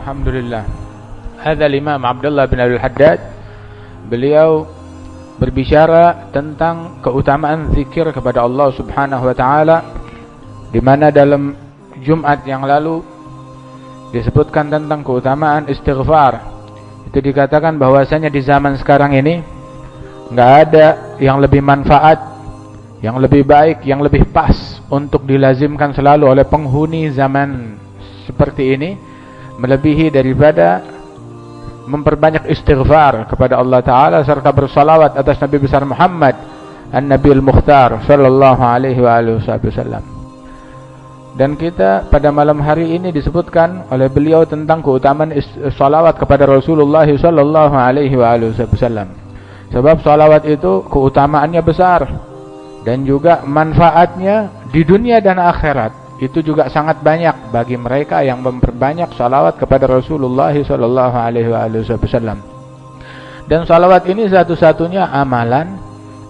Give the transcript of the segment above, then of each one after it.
Alhamdulillah. Hadza Imam Abdullah bin Abdul Haddad. Beliau berbicara tentang keutamaan zikir kepada Allah Subhanahu wa taala, di mana dalam Jumat yang lalu disebutkan tentang keutamaan istighfar. Itu dikatakan bahwasanya di zaman sekarang ini enggak ada yang lebih manfaat, yang lebih baik, yang lebih pas untuk dilazimkan selalu oleh penghuni zaman seperti ini, melebihi daripada memperbanyak istighfar kepada Allah Ta'ala serta bersalawat atas Nabi besar Muhammad An-Nabiul Mukhtar sallallahu alaihi wasallam. Dan kita pada malam hari ini disebutkan oleh beliau tentang keutamaan salawat kepada Rasulullah sallallahu alaihi wasallam. Sebab salawat itu keutamaannya besar dan juga manfaatnya di dunia dan akhirat itu juga sangat banyak bagi mereka yang memperbanyak salawat kepada Rasulullah sallallahu alaihi wasallam. Dan salawat ini satu-satunya amalan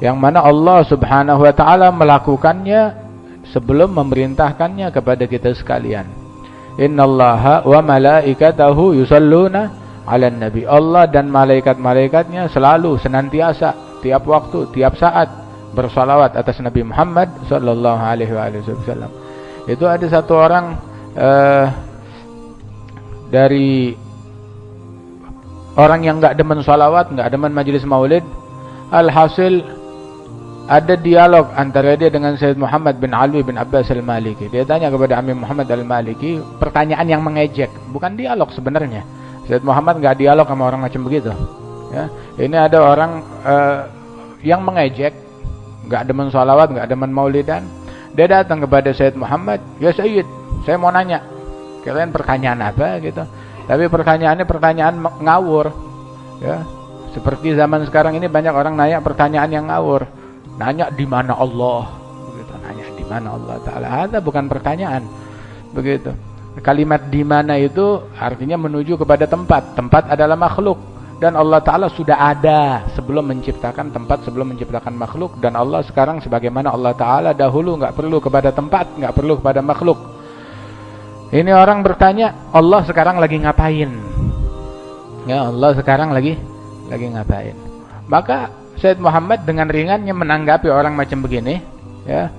yang mana Allah Subhanahu wa taala melakukannya sebelum memerintahkannya kepada kita sekalian. Innallaha wa malaikatahu yusalluna 'alan nabi. Allah dan malaikat-malaikatnya selalu senantiasa tiap waktu, tiap saat bersalawat atas Nabi Muhammad sallallahu alaihi wasallam. Itu ada satu orang dari orang yang enggak demen salawat, enggak demen majelis maulid. Alhasil ada dialog antara dia dengan Sayyid Muhammad bin Ali bin Abbas al-Maliki. Dia tanya kepada Amir Muhammad al-Maliki pertanyaan yang mengejek, bukan dialog sebenarnya. Sayyid Muhammad enggak dialog sama orang macam begitu. Ya, ini ada orang yang mengejek, enggak demen salawat, enggak demen maulidan. Dia datang kepada Sayyid Muhammad, "Ya Sayyid, saya mau nanya. Kalian pertanyaan apa?" gitu. Tapi pertanyaannya pertanyaan ngawur. Ya. Seperti zaman sekarang ini banyak orang nanya pertanyaan yang ngawur. Nanya di mana Allah? Begitu. Nanya di mana Allah Taala. Itu bukan pertanyaan. Begitu. Kalimat di mana itu artinya menuju kepada tempat. Tempat adalah makhluk. Dan Allah Ta'ala sudah ada sebelum menciptakan tempat, sebelum menciptakan makhluk. Dan Allah sekarang sebagaimana Allah Ta'ala dahulu nggak perlu kepada tempat, nggak perlu kepada makhluk. Ini orang bertanya, Allah sekarang lagi ngapain? Ya, Allah sekarang lagi ngapain? Maka Sayyid Muhammad dengan ringannya menanggapi orang macam begini, ya.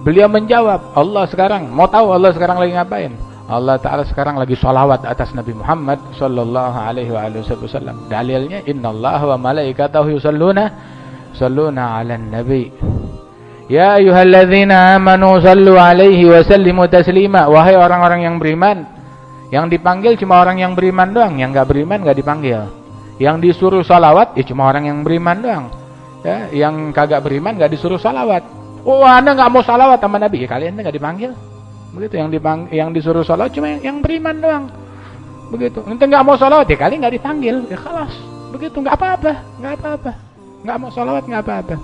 Beliau menjawab, Allah sekarang, mau tahu Allah sekarang lagi ngapain? Allah Ta'ala sekarang lagi salawat atas Nabi Muhammad sallallahu alaihi wasallam. Dalilnya innallaha wa malaikatahu yusalluna 'alan nabi. Ya ayyuhalladzina amanu sallu alaihi wa sallimu taslima. Wahai orang-orang yang beriman, yang dipanggil cuma orang yang beriman doang, yang enggak beriman enggak dipanggil. Yang disuruh salawat ya cuma orang yang beriman doang. Ya, yang kagak beriman enggak disuruh salawat. Oh, Anda enggak mau salawat sama Nabi, ya kalian enggak dipanggil. Begitu, yang disuruh salawat cuma yang beriman doang. Begitu. Ente enggak mau salawat ya kali enggak dipanggil. Ya khalas. Begitu, enggak apa-apa. Enggak mau salawat enggak apa-apa.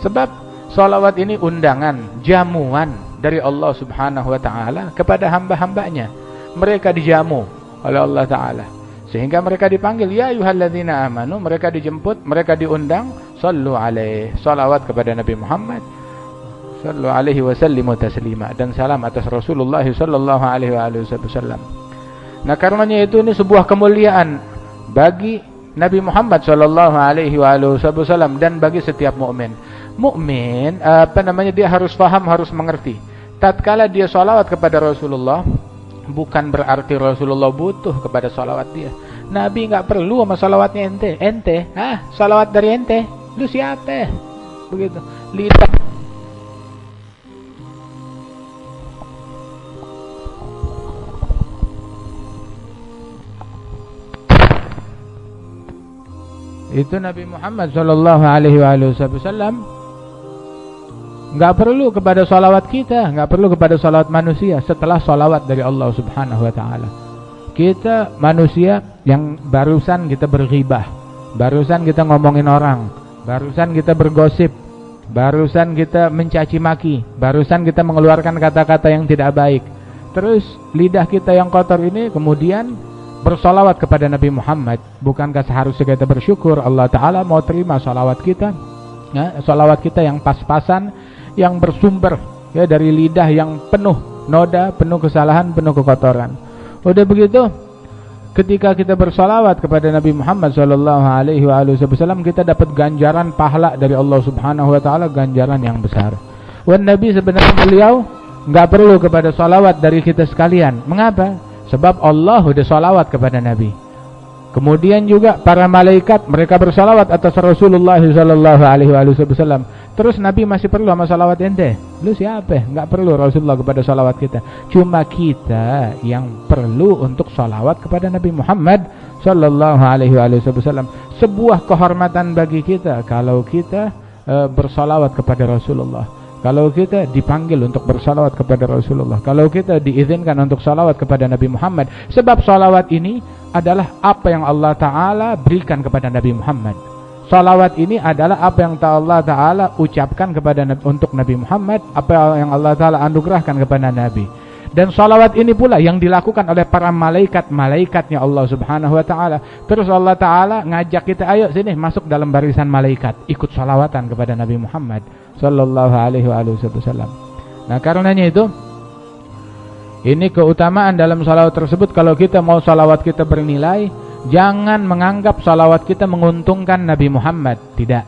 Sebab salawat ini undangan, jamuan dari Allah Subhanahu wa taala kepada hamba-hambanya. Mereka dijamu oleh Allah Taala sehingga mereka dipanggil ya ayyuhalladzina amanu, mereka dijemput, mereka diundang, sallu alaihi, salawat kepada Nabi Muhammad sallallahu alaihi wasallam taslima, dan salam atas Rasulullah sallallahu alaihi wasallam. Nah, karenanya itu ini sebuah kemuliaan bagi Nabi Muhammad sallallahu alaihi wasallam dan bagi setiap mukmin. Mukmin dia harus paham, harus mengerti. Tatkala dia salawat kepada Rasulullah, bukan berarti Rasulullah butuh kepada salawat dia. Nabi enggak perlu sama salawatnya ente. Salawat dari ente. Lu siapa? Begitu. Lidah itu Nabi Muhammad sallallahu alaihi wasallam enggak perlu kepada salawat kita, enggak perlu kepada salawat manusia setelah salawat dari Allah Subhanahu wa taala. Kita manusia yang barusan kita berghibah, barusan kita ngomongin orang, barusan kita bergosip, barusan kita mencaci maki, barusan kita mengeluarkan kata-kata yang tidak baik. Terus lidah kita yang kotor ini kemudian bersalawat kepada Nabi Muhammad. Bukankah seharusnya kita bersyukur Allah Ta'ala mau terima salawat kita, ya, salawat kita yang pas-pasan, yang bersumber ya dari lidah yang penuh noda, penuh kesalahan, penuh kekotoran. Udah begitu ketika kita bersalawat kepada Nabi Muhammad sallallahu alaihi wasallam, kita dapat ganjaran pahala dari Allah Subhanahu wa taala, ganjaran yang besar. Wan Nabi, sebenarnya beliau enggak perlu kepada salawat dari kita sekalian. Mengapa? Sebab Allah sudah salawat kepada Nabi. Kemudian juga para malaikat mereka bersalawat atas Rasulullah sallallahu alaihi wasallam. Terus Nabi masih perlu sama salawat ente? Lu siapa? Enggak perlu Rasulullah kepada salawat kita. Cuma kita yang perlu untuk salawat kepada Nabi Muhammad sallallahu alaihi wasallam. Sebuah kehormatan bagi kita kalau kita bersalawat kepada Rasulullah. Kalau kita dipanggil untuk bersalawat kepada Rasulullah, kalau kita diizinkan untuk salawat kepada Nabi Muhammad, sebab salawat ini adalah apa yang Allah Ta'ala berikan kepada Nabi Muhammad. Salawat ini adalah apa yang Allah Ta'ala ucapkan kepada untuk Nabi Muhammad, apa yang Allah Ta'ala anugerahkan kepada Nabi. Dan salawat ini pula yang dilakukan oleh para malaikat-malaikatnya Allah Subhanahu wa Ta'ala. Terus Allah Ta'ala ngajak kita, ayo sini masuk dalam barisan malaikat, ikut salawatan kepada Nabi Muhammad sallallahu alaihi wasallam. Nah, karenanya itu ini keutamaan dalam salawat tersebut. Kalau kita mau salawat kita bernilai, jangan menganggap salawat kita menguntungkan Nabi Muhammad, tidak.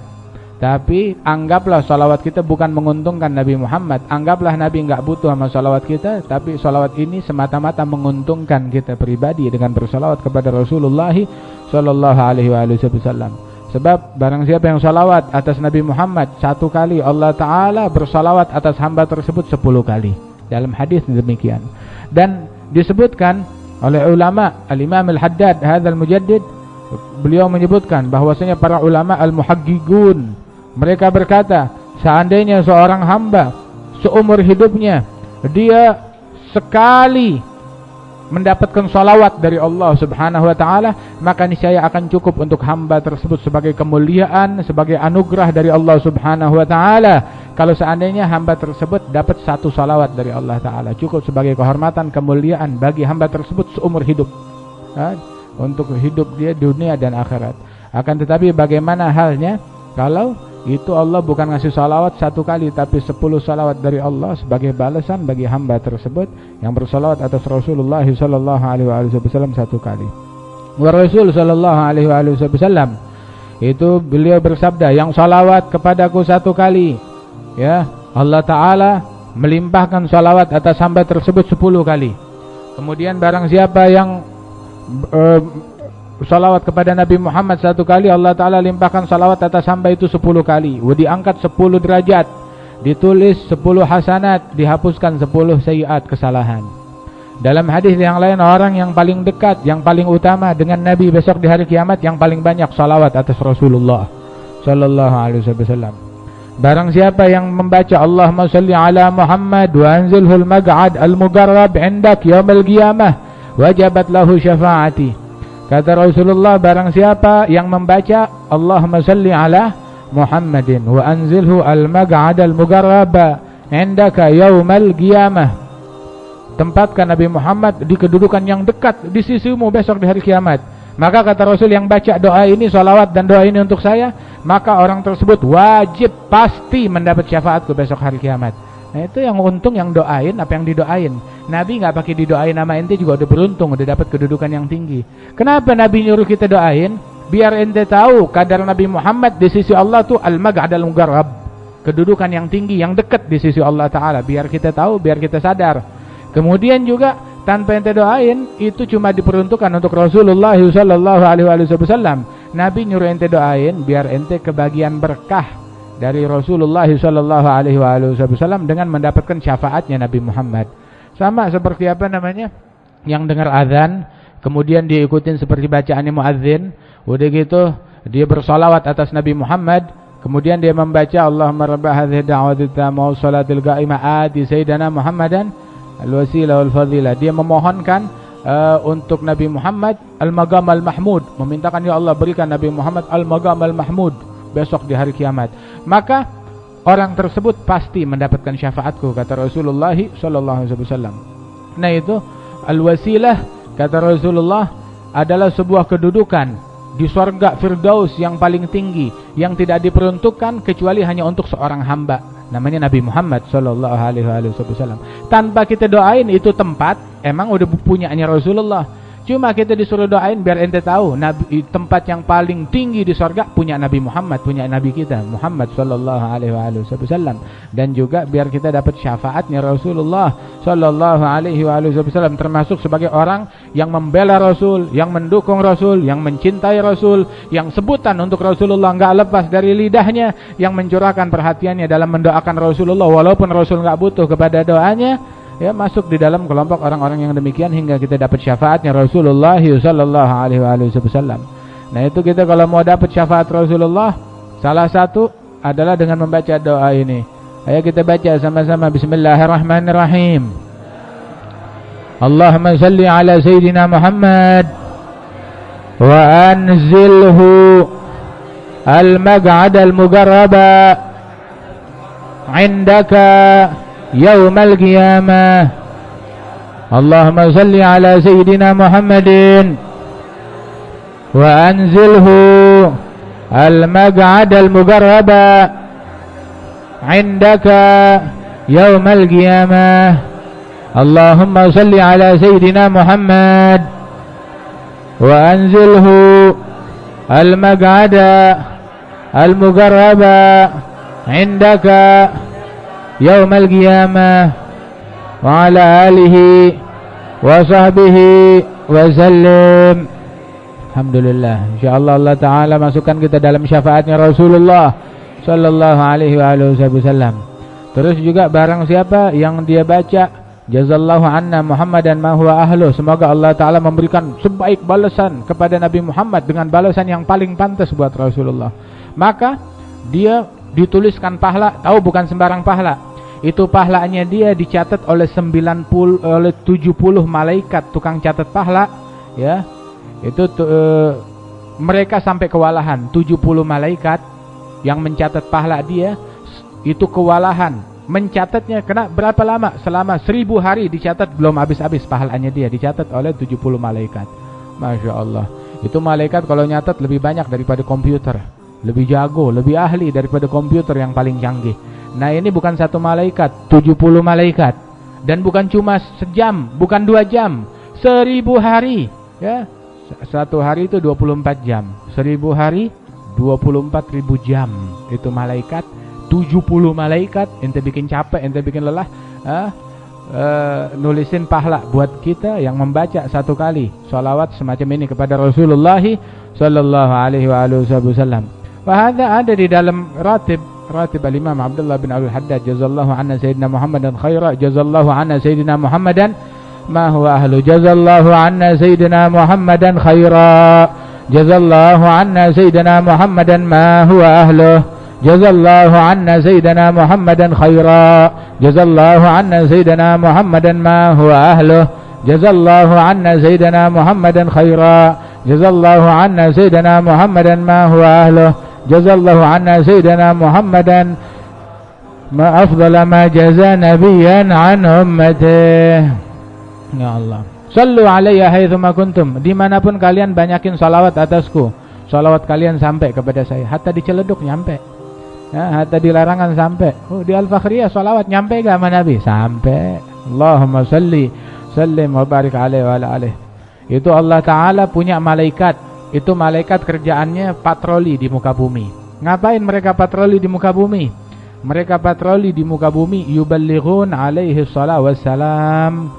Tapi anggaplah salawat kita bukan menguntungkan Nabi Muhammad. Anggaplah Nabi enggak butuh sama salawat kita, tapi salawat ini semata-mata menguntungkan kita pribadi dengan bersalawat kepada Rasulullah sallallahu alaihi wasallam. Sebab barang siapa yang salawat atas Nabi Muhammad 1 kali, Allah Ta'ala bersalawat atas hamba tersebut 10 kali. Dalam hadis demikian. Dan disebutkan oleh ulama, Al-Imam Al-Haddad Hadzal Mujaddid, beliau menyebutkan bahwasanya para ulama Al-Muhaqqiqun, mereka berkata, seandainya seorang hamba seumur hidupnya dia sekali mendapatkan salawat dari Allah Subhanahu wa Ta'ala, maka niscaya akan cukup untuk hamba tersebut sebagai kemuliaan, sebagai anugerah dari Allah Subhanahu wa Ta'ala. Kalau seandainya hamba tersebut dapat 1 salawat dari Allah Ta'ala, cukup sebagai kehormatan, kemuliaan bagi hamba tersebut seumur hidup, untuk hidup dia dunia dan akhirat. Akan tetapi bagaimana halnya kalau itu Allah bukan ngasih salawat 1 kali, tapi 10 salawat dari Allah sebagai balasan bagi hamba tersebut yang bersalawat atas Rasulullah sallallahu alaihi wasallam 1 kali. Wa Rasul sallallahu alaihi wasallam itu beliau bersabda, yang salawat kepadaku 1 kali, ya, Allah Ta'ala melimpahkan salawat atas hamba tersebut 10 kali. Kemudian barang siapa yang salawat kepada Nabi Muhammad 1 kali, Allah Ta'ala limpahkan salawat atas hamba itu 10 kali. Diangkat 10 derajat, ditulis 10 hasanat, dihapuskan 10 sayiat kesalahan. Dalam hadis yang lain, orang yang paling dekat, yang paling utama dengan Nabi besok di hari kiamat, yang paling banyak salawat atas Rasulullah sallallahu alaihi wasallam. Barang siapa yang membaca Allahumma salli ala Muhammad wa anzilhul mag'ad al-mugarrab indak yaumil qiyamah wajabat lahu syafaati. Kata Rasulullah, barang siapa yang membaca Allahumma salli ala Muhammadin wa anzilhu al-mag'ad al-mugarraba indaka yaumal qiyamah, tempatkan Nabi Muhammad di kedudukan yang dekat di sisimu besok di hari kiamat. Maka kata Rasul, yang baca doa ini, salawat dan doa ini untuk saya, maka orang tersebut wajib pasti mendapat syafaatku besok hari kiamat. Nah, itu yang untung yang doain apa yang didoain. Nabi nggak pakai didoain nama ente juga udah beruntung, udah dapat kedudukan yang tinggi. Kenapa Nabi nyuruh kita doain? Biar ente tahu kadar Nabi Muhammad di sisi Allah tuh al-mag'ad al-mugarrab, kedudukan yang tinggi, yang dekat di sisi Allah Ta'ala. Biar kita tahu, biar kita sadar. Kemudian juga tanpa ente doain, itu cuma diperuntukkan untuk Rasulullah sallallahu alaihi wasallam. Nabi nyuruh ente doain biar ente kebagian berkah dari Rasulullah sallallahu alaihi wasallam dengan mendapatkan syafaatnya Nabi Muhammad. Sama seperti apa namanya? Yang dengar azan, kemudian dia ikutin seperti bacaannya muadzin, udah gitu dia bersalawat atas Nabi Muhammad, kemudian dia membaca Allahumma rabb hadhihi da'wati tammah wa salatil qa'imah ati sayyidina Muhammadan al-wasilah wal fadilah. Dia memohonkan untuk Nabi Muhammad al-maqam al-mahmud, memintakan ya Allah berikan Nabi Muhammad al-maqam al-mahmud besok di hari kiamat. Maka orang tersebut pasti mendapatkan syafaatku, kata Rasulullah sallallahu alaihi wasallam. Nah, itu al-wasilah, kata Rasulullah, adalah sebuah kedudukan di surga Firdaus yang paling tinggi, yang tidak diperuntukkan kecuali hanya untuk seorang hamba, namanya Nabi Muhammad sallallahu alaihi wasallam. Tanpa kita doain, itu tempat emang udah punyanya Rasulullah. Cuma kita disuruh doain biar ente tahu nabi, tempat yang paling tinggi di surga punya Nabi Muhammad, punya Nabi kita Muhammad sallallahu alaihi wasallam, dan juga biar kita dapat syafaatnya Rasulullah sallallahu alaihi wasallam, termasuk sebagai orang yang membela Rasul, yang mendukung Rasul, yang mencintai Rasul, yang sebutan untuk Rasulullah enggak lepas dari lidahnya, yang mencurahkan perhatiannya dalam mendoakan Rasulullah walaupun Rasul enggak butuh kepada doanya. Ya, masuk di dalam kelompok orang-orang yang demikian hingga kita dapat syafaatnya Rasulullah sallallahu alaihi wasallam. Nah, itu kita kalau mau dapat syafaat Rasulullah, salah satu adalah dengan membaca doa ini. Ayo kita baca sama-sama. Bismillahirrahmanirrahim. Allahumma salli ala Sayyidina Muhammad wa anzilhu al-maq'ad al-mugarraba indaka يوم القيامة. اللهم صل على سيدنا محمد وأنزله المقعد المقرب عندك يوم القيامة. اللهم صل على سيدنا محمد وأنزله المقعد المقرب عندك يوم القيامة وعلى آله وصحبه وسلم. Alhamdulillah, insyaallah Allah Ta'ala masukkan kita dalam syafaatnya Rasulullah sallallahu alaihi wasallam. Terus juga barang siapa yang dia baca jazallahu anna Muhammadan ma huwa ahlu, semoga Allah Ta'ala memberikan sebaik balasan kepada Nabi Muhammad dengan balasan yang paling pantas buat Rasulullah, maka dia dituliskan pahala. Tahu bukan sembarang pahala. Itu pahalanya dia dicatat oleh 70 malaikat tukang catat pahala, ya. Itu mereka sampai kewalahan. 70 malaikat yang mencatat pahala dia itu kewalahan mencatatnya. Kena berapa lama? Selama 1000 hari dicatat, belum habis-habis pahalanya dia dicatat oleh 70 malaikat. Masya Allah. Itu malaikat kalau nyatat lebih banyak daripada komputer, lebih jago, lebih ahli daripada komputer yang paling canggih. Nah, ini bukan satu malaikat, 70 malaikat. Dan bukan cuma sejam, bukan 2 jam, 1000 hari, ya. Satu hari itu 24 jam. 1000 hari 24.000 jam. Itu malaikat, 70 malaikat. Ente bikin capek, ente bikin lelah, nulisin pahala buat kita yang membaca satu kali sholawat semacam ini kepada Rasulullah sallallahu alaihi wasallam. Wahada ada di dalam ratib al-Imam Abdullah bin Al-Haddad, jazallahu anna Sayyidina Muhammadan khaira, jazallahu anna Sayyidina Muhammadan ma huwa ahlu, jazallahu anna Sayyidina Muhammadan khaira, jazallahu anna Sayyidina Muhammadan ma huwa ahlu, jazallahu anna Sayyidina Muhammadan khaira, jazallahu anna Sayyidina Muhammadan ma huwa ahlu, jazallahu anna Sayyidina Muhammadan khaira, jazallahu anna Sayyidina Muhammadan ma huwa ahlu, jazallahu anna Sayyidina Muhammadan ma afdala ma jaza nabiyan an ummatihi. Ya Allah, sallu alayya haitsuma kuntum, dimanapun kalian banyakin salawat atasku. Salawat kalian sampai kepada saya, hatta di Ciledug nyampe, ya, hatta di Larangan sampai. Di Al-Fakhriyah salawat nyampe gak sama Nabi? Sampai. Allahumma salli sallim wa barik alaihi wa ala alihi. Itu Allah Ta'ala punya malaikat. Itu malaikat kerjaannya patroli di muka bumi. Ngapain mereka patroli di muka bumi? Mereka patroli di muka bumi, yuballighun alaihi salatu wassalam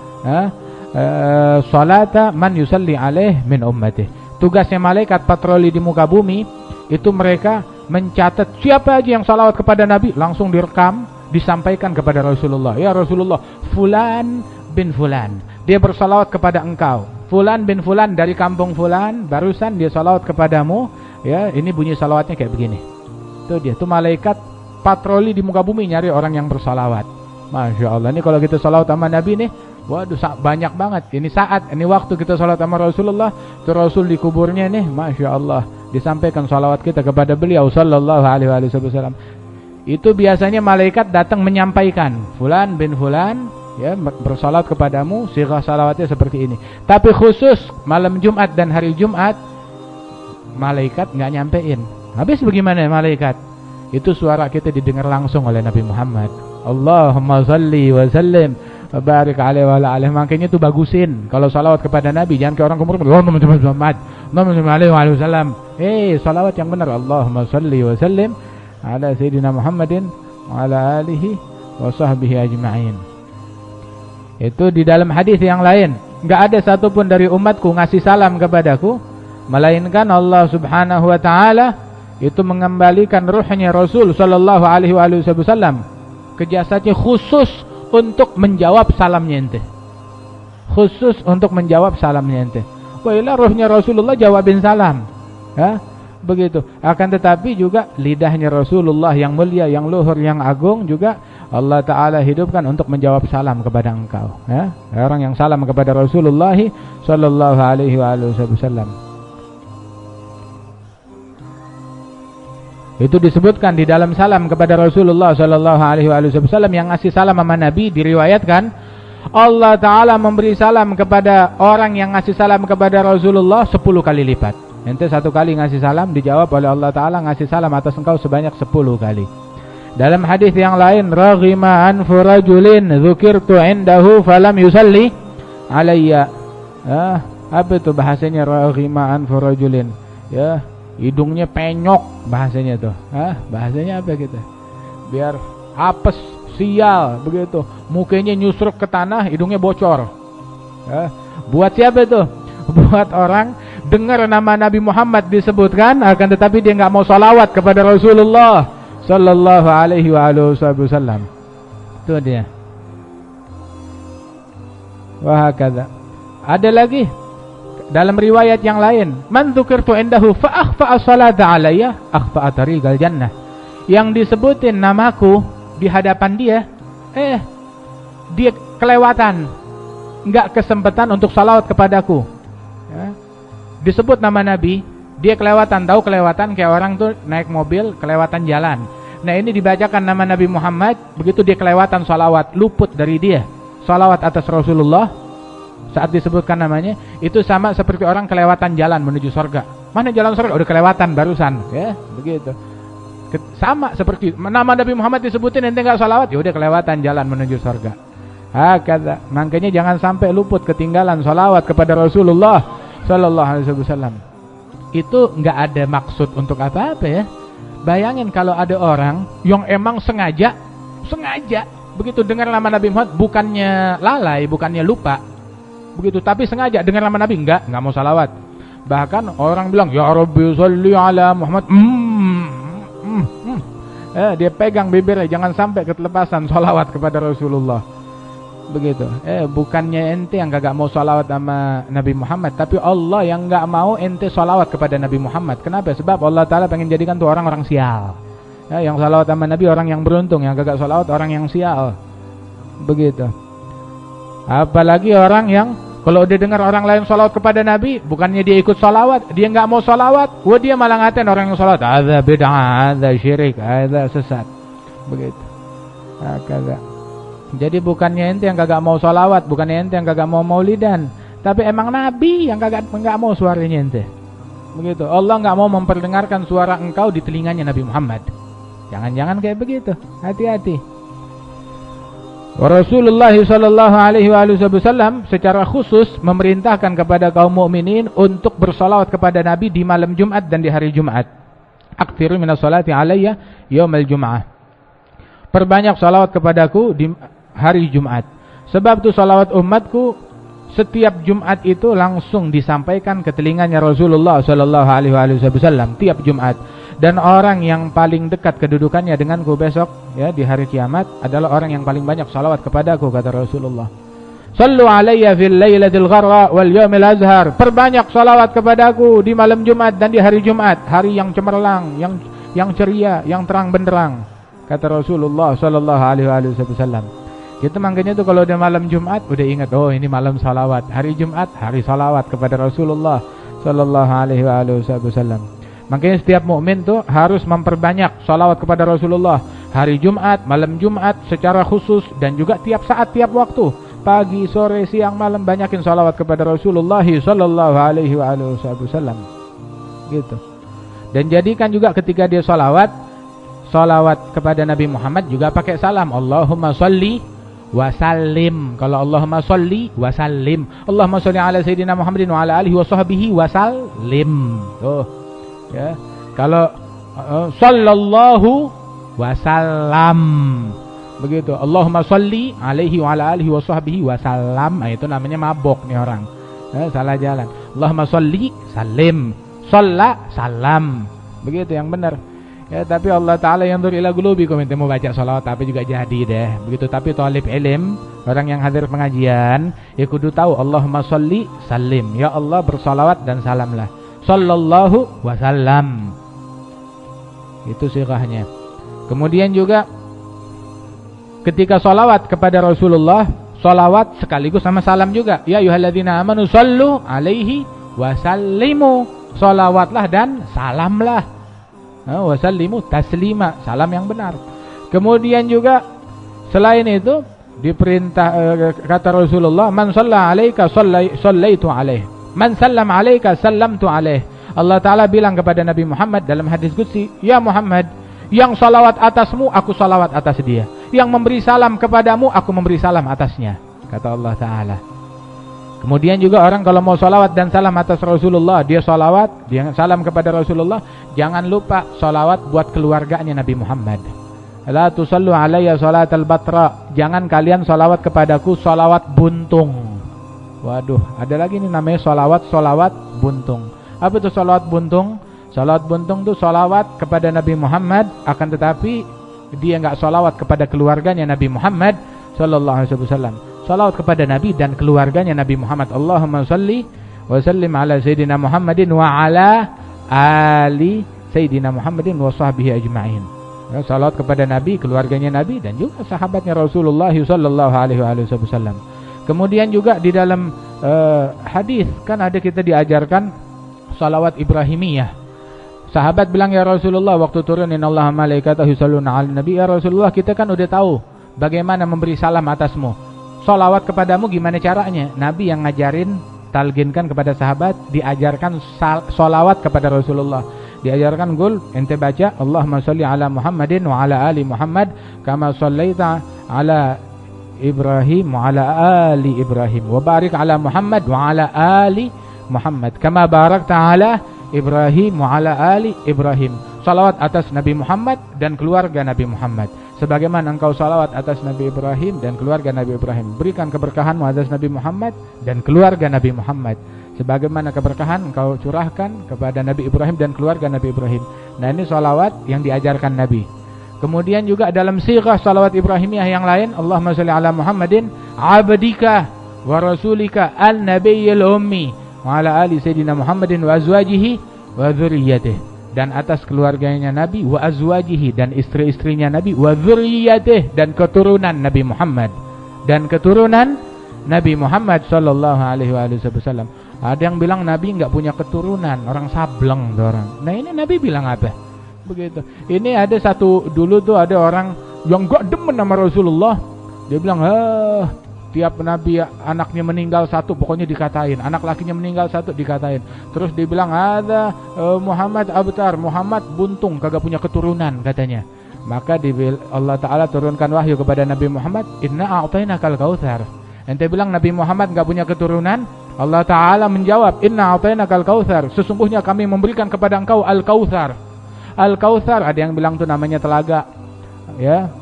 salata man yusalli alaih min ummati. Tugasnya malaikat patroli di muka bumi itu mereka mencatat siapa aja yang salawat kepada Nabi, langsung direkam, disampaikan kepada Rasulullah. Ya Rasulullah, fulan bin fulan, dia bersalawat kepada engkau. Fulan bin fulan dari kampung fulan, barusan dia salawat kepadamu, ya, ini bunyi salawatnya kayak begini. Itu dia, itu malaikat patroli di muka bumi nyari orang yang bersalawat. Masya Allah, ini kalau kita salawat sama Nabi nih, waduh banyak banget. Ini saat, ini waktu kita salawat sama Rasulullah, itu Rasul di kuburnya nih, Masya Allah, disampaikan salawat kita kepada beliau sallallahu alaihi wasallam. Itu biasanya malaikat datang menyampaikan, fulan bin fulan, ya, bersalat kepadamu, sighah salawatnya seperti ini. Tapi khusus malam Jumat dan hari Jumat, malaikat nggak nyampein. Habis bagaimana malaikat? Itu suara kita didengar langsung oleh Nabi Muhammad. Allahumma salli wa sallim Barik alaihi wa ala alihi. Makanya itu bagusin kalau salawat kepada Nabi, jangan kayak orang kumur. Muhammad alaihi wasallam. Salawat yang benar. Allahumma salli wa sallim ala sayyidina Muhammadin wa ala alihi wa sahbihi ajma'in. Itu di dalam hadis yang lain, enggak ada satupun dari umatku ngasih salam kepadaku melainkan Allah Subhanahu wa taala itu mengembalikan ruhnya Rasul sallallahu alaihi wasallam ke jasadnya khusus untuk menjawab salamnya ente. Khusus untuk menjawab salamnya ente. Wailah ruhnya Rasulullah jawabin salam. Ya, begitu. Akan tetapi juga lidahnya Rasulullah yang mulia, yang luhur, yang agung juga Allah Ta'ala hidupkan untuk menjawab salam kepada engkau. Ya, orang yang salam kepada Rasulullah sallallahu alaihi wasallam. Itu disebutkan di dalam salam kepada Rasulullah sallallahu alaihi wasallam yang ngasih salam sama Nabi, diriwayatkan Allah Ta'ala memberi salam kepada orang yang ngasih salam kepada Rasulullah 10 kali lipat. Ente 1 kali ngasih salam, dijawab oleh Allah Ta'ala ngasih salam atas engkau sebanyak 10 kali. Dalam hadis yang lain, raghima anfu rajulin dzukirtu indahu falam yusalli alayya. Apa itu bahasanya raghima anfu rajulin? Ya, hidungnya penyok bahasanya tuh. Bahasanya apa gitu? Biar apes, sial begitu. Mukanya nyusruk ke tanah, hidungnya bocor. Buat siapa itu? Buat orang dengar nama Nabi Muhammad disebutkan, akan tetapi dia nggak mau salawat kepada Rasulullah sallallahu alaihi wasallam. Itu dia. Wahakadha. Ada lagi dalam riwayat yang lain, man dzukirtu indahu fa akhfa as-salata alayya akhfa tariqal jannah. Yang disebutin namaku di hadapan dia, dia kelewatan, enggak kesempatan untuk salawat kepadaku. Ya. Disebut nama Nabi, dia kelewatan. Tahu kelewatan kayak orang tuh naik mobil kelewatan jalan. Nah, ini dibacakan nama Nabi Muhammad, begitu dia kelewatan salawat, luput dari dia salawat atas Rasulullah saat disebutkan namanya, itu sama seperti orang kelewatan jalan menuju surga. Mana jalan surga? Udah kelewatan barusan, ya, begitu. Sama seperti nama Nabi Muhammad disebutin, ente enggak salawat, ya udah kelewatan jalan menuju surga. Hakadha. Makanya jangan sampai luput ketinggalan salawat kepada Rasulullah sallallahu alaihi wasallam. Itu enggak ada maksud untuk apa-apa ya. Bayangin kalau ada orang yang emang sengaja begitu dengar nama Nabi Muhammad, bukannya lalai, bukannya lupa, begitu, tapi sengaja dengar nama Nabi enggak mau salawat. Bahkan orang bilang ya Rabbi sholli ala Muhammad. Dia pegang bibirnya, jangan sampai ketelepasan salawat kepada Rasulullah. Begitu. Bukannya ente yang gak mau salawat sama Nabi Muhammad, tapi Allah yang gak mau ente salawat kepada Nabi Muhammad. Kenapa? Sebab Allah Ta'ala pengen jadikan tuh orang-orang sial. Yang salawat sama Nabi orang yang beruntung, yang gak salawat orang yang sial. Begitu. Apalagi orang yang kalau dia dengar orang lain salawat kepada Nabi, bukannya dia ikut salawat, dia gak mau salawat, dia malah ngatain orang yang salawat, ada bid'ah, ada syirik, ada sesat. Begitu. Kagak. Jadi bukannya ente yang kagak mau salawat, bukannya ente yang kagak mau maulidan, tapi emang Nabi yang kagak mau suaranya ente. Begitu. Allah nggak mau memperdengarkan suara engkau di telinganya Nabi Muhammad. Jangan-jangan kayak begitu. Hati-hati. Rasulullah sallallahu alaihi wasallam secara khusus memerintahkan kepada kaum mukminin untuk bersalawat kepada Nabi di malam Jumat dan di hari Jumat. Aktsiru minas salati alayya yaumal Jum'ah. Perbanyak salawat kepadaku di hari Jumat. Sebab itu salawat umatku setiap Jumat itu langsung disampaikan ke telinganya Rasulullah sallallahu alaihi wasallam tiap Jumat. Dan orang yang paling dekat kedudukannya denganku besok ya di hari kiamat adalah orang yang paling banyak salawat kepadaku, kata Rasulullah. Sallu alayya fil lailatul gharra wal yawmil azhar. Perbanyak salawat kepadaku di malam Jumat dan di hari Jumat, hari yang cemerlang, yang ceria, yang terang benderang, kata Rasulullah sallallahu alaihi wasallam. Kita makanya tuh kalau di malam Jumat udah ingat, oh ini malam salawat. Hari Jumat hari salawat kepada Rasulullah sallallahu alaihi wasallam. Makanya setiap mukmin tuh harus memperbanyak salawat kepada Rasulullah hari Jumat, malam Jumat secara khusus, dan juga tiap saat, tiap waktu, pagi, sore, siang, malam, banyakin salawat kepada Rasulullah sallallahu alaihi wasallam. Gitu. Dan jadikan juga ketika dia salawat kepada Nabi Muhammad juga pakai salam. Allahumma sholli wasallim. Kalau Allahumma sholli wasallim, Allahumma sholli ala sayyidina Muhammadin wa ala alihi wa sahbihi wasallim. Tuh, ya. Kalau sallallahu wasallam, begitu. Allahumma sholli alaihi wa ala alihi wa sahbihi wasallam. Nah, itu namanya mabok nih orang. Salah jalan. Allahumma sholli salim, sholla salam. Begitu yang benar. Ya, tapi Allah Ta'ala yang ila qulubikum, ente mau baca salawat tapi juga jadi deh. Begitu. Tapi talib ilim, orang yang hadir pengajian, ya kudu tahu Allahumma sholli salim. Ya Allah bersalawat dan salamlah. Sallallahu wasallam. Itu sighahnya. Kemudian juga ketika salawat kepada Rasulullah, salawat sekaligus sama salam juga. Ya ayyuhalladzina amanu shallu alaihi wasallimu. Salawatlah dan salamlah. Wasallimu taslima, salam yang benar. Kemudian juga selain itu diperintah, kata Rasulullah, man shalla alaika shallaitu alaih, man sallam alaika sallamtu alaih. Allah Ta'ala bilang kepada Nabi Muhammad dalam hadis qudsi, ya Muhammad, yang salawat atasmu aku salawat atas dia, yang memberi salam kepadamu aku memberi salam atasnya, kata Allah Ta'ala. Kemudian juga orang kalau mau salawat dan salam atas Rasulullah, dia salawat, dia salam kepada Rasulullah, jangan lupa salawat buat keluarganya Nabi Muhammad. La tusallu alayya salatal batra, jangan kalian salawat kepadaku salawat buntung. Waduh, ada lagi nih namanya salawat buntung. Apa itu salawat buntung? Salawat buntung itu salawat kepada Nabi Muhammad, akan tetapi dia enggak salawat kepada keluarganya Nabi Muhammad sallallahu alaihi wasallam. Salawat kepada Nabi dan keluarganya Nabi Muhammad. Allahumma salli wa sallim ala sayyidina Muhammadin wa ala ali sayyidina Muhammadin wa sahbihi ajma'in. Ya, salawat kepada Nabi, keluarganya Nabi dan juga sahabatnya Rasulullah sallallahu alaihi wasallam. Kemudian juga di dalam hadis kan ada kita diajarkan salawat Ibrahimiyah. Sahabat bilang, ya Rasulullah, waktu turun innallaha malaikatahu yusholluna 'alan nabi, ya Rasulullah, kita kan udah tahu bagaimana memberi salam atasmu. Salawat kepadamu gimana caranya? Nabi yang ngajarin, talginkan kepada sahabat, diajarkan salawat kepada Rasulullah. Diajarkan gul, ente baca Allahumma sholli ala Muhammadin wa ala ali Muhammad kama shallaita ala Ibrahim wa ala ali Ibrahim wa barik ala Muhammad wa ala ali Muhammad kama barakta ala Ibrahim wa ala ali Ibrahim. Salawat atas Nabi Muhammad dan keluarga Nabi Muhammad, sebagaimana engkau salawat atas Nabi Ibrahim dan keluarga Nabi Ibrahim. Berikan keberkahanmu atas Nabi Muhammad dan keluarga Nabi Muhammad, sebagaimana keberkahan engkau curahkan kepada Nabi Ibrahim dan keluarga Nabi Ibrahim. Nah, ini salawat yang diajarkan Nabi. Kemudian juga dalam sighah salawat Ibrahimiyah yang lain, Allahumma sholli ala Muhammadin abdika wa rasulika an-nabiyil ummi wa ala ali sayyidina Muhammadin wa azwajihi wa dzurriyyatihi, dan atas keluarganya Nabi, wa azwajihi, dan istri-istrinya Nabi, wa dzurriyyatihi, dan keturunan Nabi Muhammad, dan keturunan Nabi Muhammad sallallahu alaihi wasallam. Ada yang bilang Nabi enggak punya keturunan, orang sableng tuh orang. Nah, ini Nabi bilang apa? Begitu. Ini ada satu, dulu tuh ada orang yang enggak demen sama Rasulullah. Dia bilang, tiap Nabi anaknya meninggal satu pokoknya dikatain, anak lakinya meninggal satu dikatain. Terus dia bilang ada Muhammad abtar, Muhammad buntung, kagak punya keturunan katanya. Maka Allah Ta'ala turunkan wahyu kepada Nabi Muhammad, inna a'tainakal kautsar. Ente bilang Nabi Muhammad gak punya keturunan, Allah Ta'ala menjawab, inna a'tainakal kautsar, sesungguhnya kami memberikan kepada engkau al-kautsar. Al-kautsar ada yang bilang tuh namanya telaga, ya.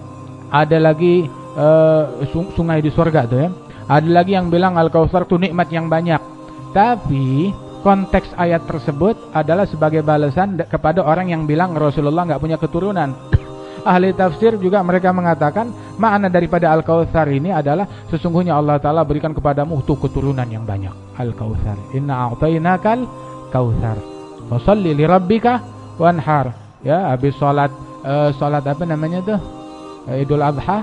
Ada lagi sungai di surga tuh, ya. Ada lagi yang bilang Al-Kautsar itu nikmat yang banyak. Tapi konteks ayat tersebut adalah sebagai balasan kepada orang yang bilang Rasulullah nggak punya keturunan. Ahli tafsir juga mereka mengatakan makna daripada Al-Kautsar ini adalah sesungguhnya Allah Ta'ala berikan kepadamu tuh keturunan yang banyak. Al-Kautsar, inna a'tainakal kautsar fasholli lirabbika wanhar. Ya, habis salat apa namanya tuh, Idul Adha,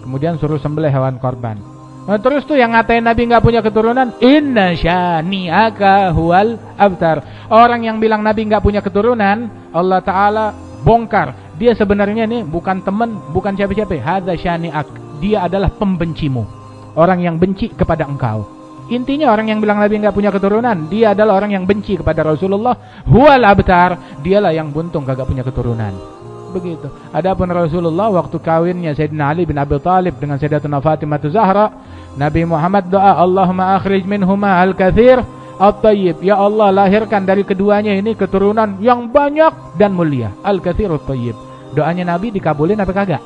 kemudian suruh sembelih hewan korban. Nah, terus tuh yang ngatain Nabi nggak punya keturunan, inna syani'aka huwal abtar. Orang yang bilang Nabi nggak punya keturunan, Allah Ta'ala bongkar. Dia sebenarnya nih bukan teman, bukan siapa-siapa. Hadza syani'ak. Dia adalah pembencimu. Orang yang benci kepada engkau. Intinya orang yang bilang Nabi nggak punya keturunan, dia adalah orang yang benci kepada Rasulullah. Huwal abtar. Dialah yang buntung kagak punya keturunan. begitu. Adapun Rasulullah waktu kawinnya Sayyidina Ali bin Abi Thalib dengan Sayyidatuna Fatimah Zahra, Nabi Muhammad doa, Allahumma akhrij minhuma al-katsir at-tayyib. Ya Allah, lahirkan dari keduanya ini keturunan yang banyak dan mulia. Al-katsir at-tayyib. Doanya Nabi dikabulin apa kagak?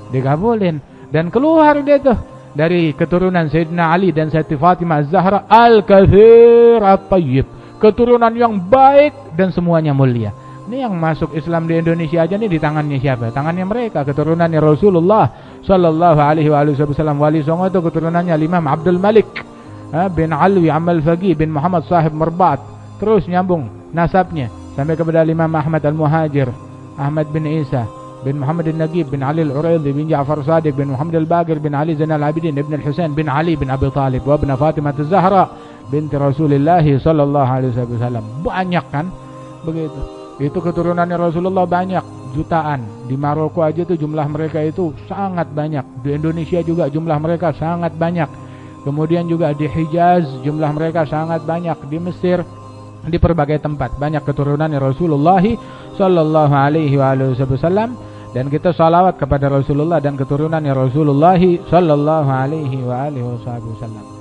Dikabulin. Dan keluar dia tuh dari keturunan Sayyidina Ali dan Sayyidatina Fatimah Zahra, al-katsir at-tayyib. Keturunan yang baik dan semuanya mulia. Ini yang masuk Islam di Indonesia aja nih di tangannya siapa? Tangannya mereka, keturunannya Rasulullah sallallahu alaihi wasallam. Wali Songo itu keturunannya Imam Abdul Malik bin Alwi Amal Faqih bin Muhammad Sahib Merbat. Terus nyambung nasabnya sampai kepada Imam Ahmad Al-Muhajir, Ahmad bin Isa bin Muhammad Al-Nagib bin Ali Al-Uraidi bin Ja'far Sadiq bin Muhammad Al-Baqir bin Ali Zainal Abidin ibn Al-Husain bin Ali bin Abi Talib wa ibn Fatimah Az-Zahra binti Rasulullah sallallahu alaihi wasallam. Banyak kan? Begitu. Itu keturunannya Rasulullah banyak, jutaan. Di Maroko aja tuh jumlah mereka itu sangat banyak. Di Indonesia juga jumlah mereka sangat banyak. Kemudian juga di Hijaz jumlah mereka sangat banyak. Di Mesir, di berbagai tempat banyak keturunannya Rasulullah sallallahu alaihi wasallam. Dan kita salawat kepada Rasulullah dan keturunannya Rasulullah sallallahu alaihi wasallam.